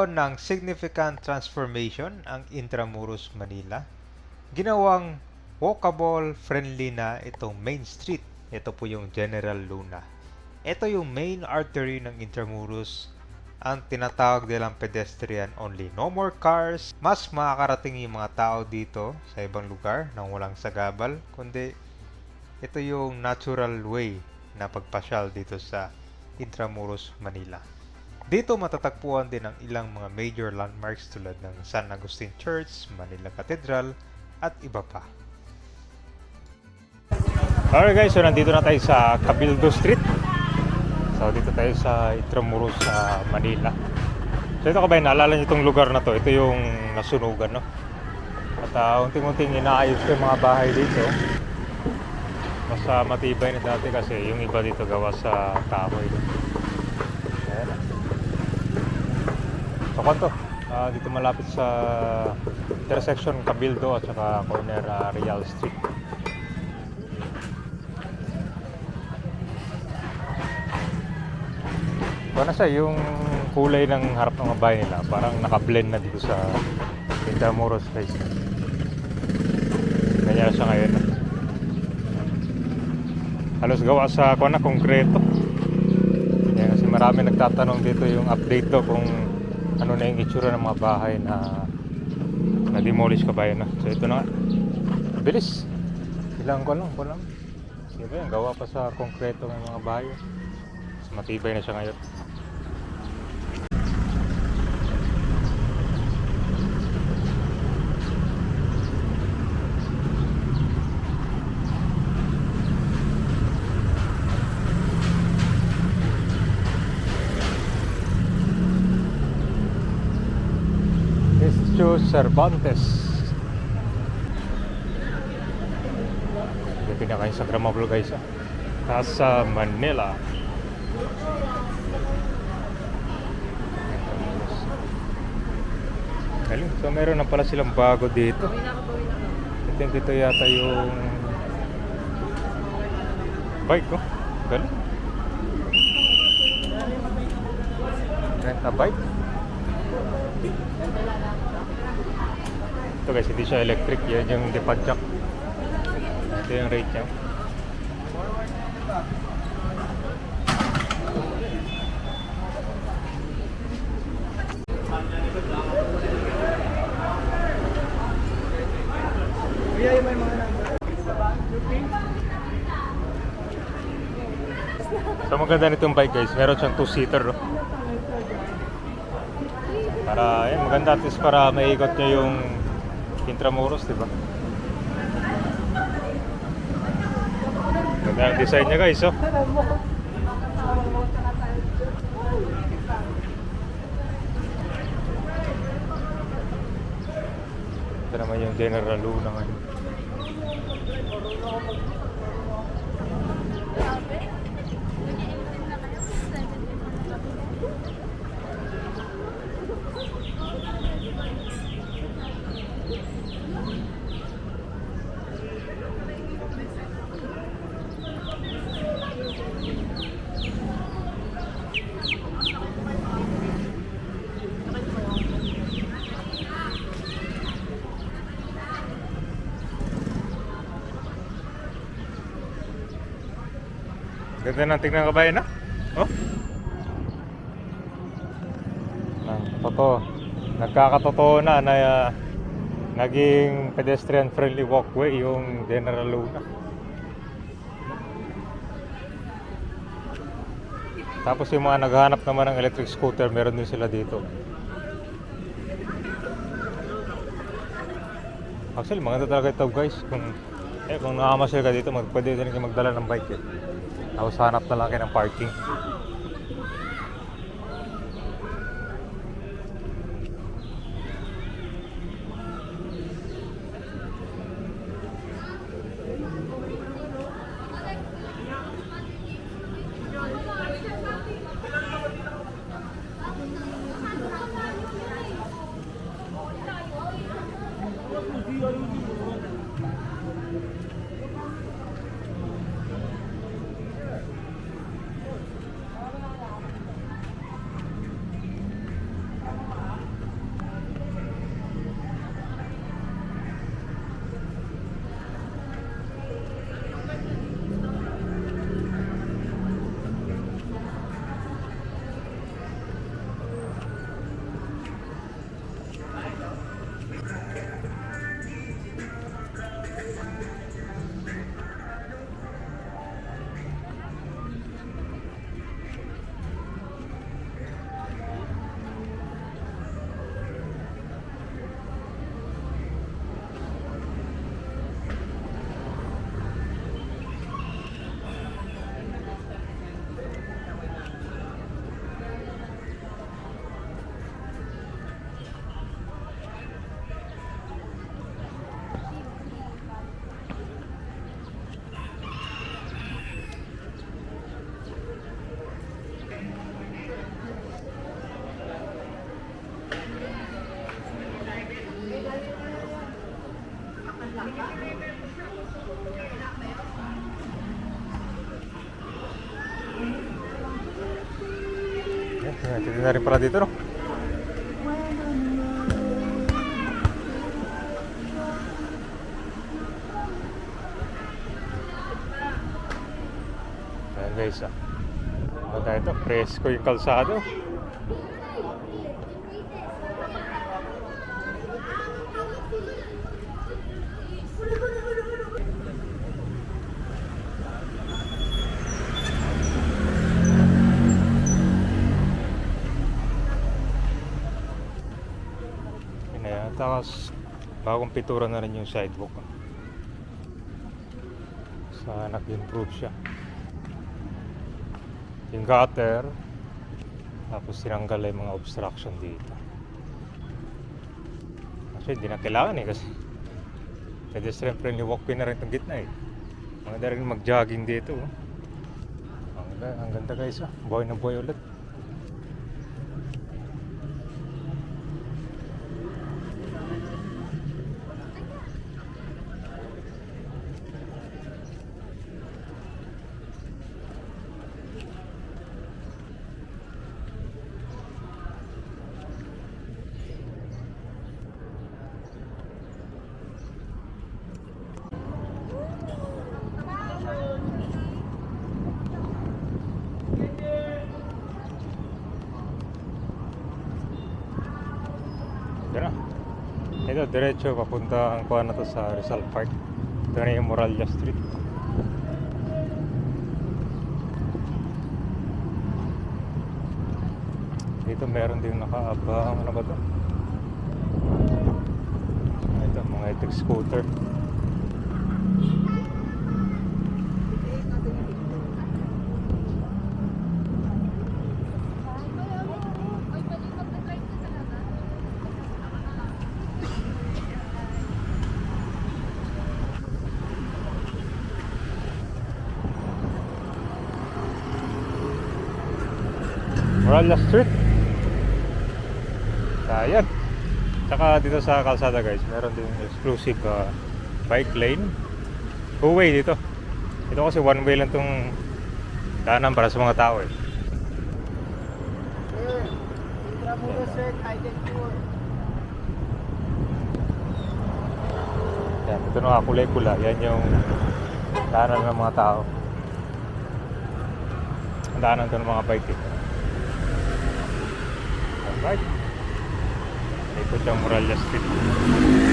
Nagkaroon ng significant transformation ang Intramuros, Manila. Ginawang walkable, friendly na itong Main Street. Ito po yung General Luna. Ito yung main artery ng Intramuros, ang tinatawag nilang pedestrian only. No more cars. Mas makakarating yung mga tao dito sa ibang lugar nang walang sagabal, kundi ito yung natural way na pagpasyal dito sa Intramuros, Manila. Dito matatagpuan din ang ilang mga major landmarks tulad ng San Agustin Church, Manila Cathedral, at iba pa. Alright guys, so nandito na tayo sa Cabildo Street. So dito tayo sa Intramuros sa Manila. So ito kabayan, naalala nyo itong lugar na to. Ito yung nasunugan, no? At unting-unting inaayos ko yung mga bahay dito. Mas matibay na dati kasi yung iba dito gawa sa kahoy. Ayan. So kwanto, dito malapit sa intersection Cabildo at saka corner Real Street. So na siya, yung kulay ng harap ng mga bahay nila parang naka-blend na dito sa Intramuros guys. Ganyan na siya ngayon. Halos gawa sa konkreto. Yan, kasi marami nagtatanong dito yung update to kung ano na yung itsura ng mga bahay na na-demolish kabayan na. So ito na nga. Bilis. Ilang ko lang. Diba yan, gawa pa sa konkreto ng mga bahay. Mas matibay na siya ngayon. Cervantes. Ito pinaka-instagramable guys. Casa Manila. Galing. So meron na pala silang bago dito. Ito yata yung bike ko. Galing. Rent a bike. Ito guys, hindi siya electric. Yan yung depadjak. Ito yung rate niya. So maganda nitong bike guys. Meron siyang 2-seater, no? Para, yan, maganda at least para maiikot nyo yung Intramuros, diba? Ganda ang design niya guys, oh. Ito naman yung General Luna ngayon. Ganda ng tingnan kabayan, na? Oh? Nagkakatotoo na naging pedestrian friendly walkway yung General Luna. Tapos yung mga naghahanap naman ng electric scooter, meron din sila dito. Actually, maganda talaga ito guys. Kung nakamasyal ka dito, pwede din kayo magdala ng bike eh. Tapos hanap na lang kayo ng parking. Titignan na rin pala dito, no? Ayan guys, ano tayo ito? Presko yung kalsado. Tapos bagong pintura na rin yung sidewalk. Sana nag-improve siya. Yung gutter, tapos tinanggal yung mga obstruction dito. Actually hindi na kailangan kasi pedestrian friendly walkway na rin itong gitna Maganda rin mag-jogging dito. Ang ganda guys, buhay na buhay ulit. Yan na. Ito, diretso papunta ang kuha na to sa Rizal Park. Ito na yung Moralia Street. Dito meron din nakaabang, ano ba to? Ito, mga electric scooter. Moralia Street. Ayan. Tsaka dito sa kalsada guys, meron din exclusive bike lane. Two-way dito. Ito kasi one way lang tong daanan para sa mga tao Yan, ito nakakulay-pula. Yan yung daanan ng mga tao. Ang daanan ito ng mga bike Alright. Ito siyang Moralia Street.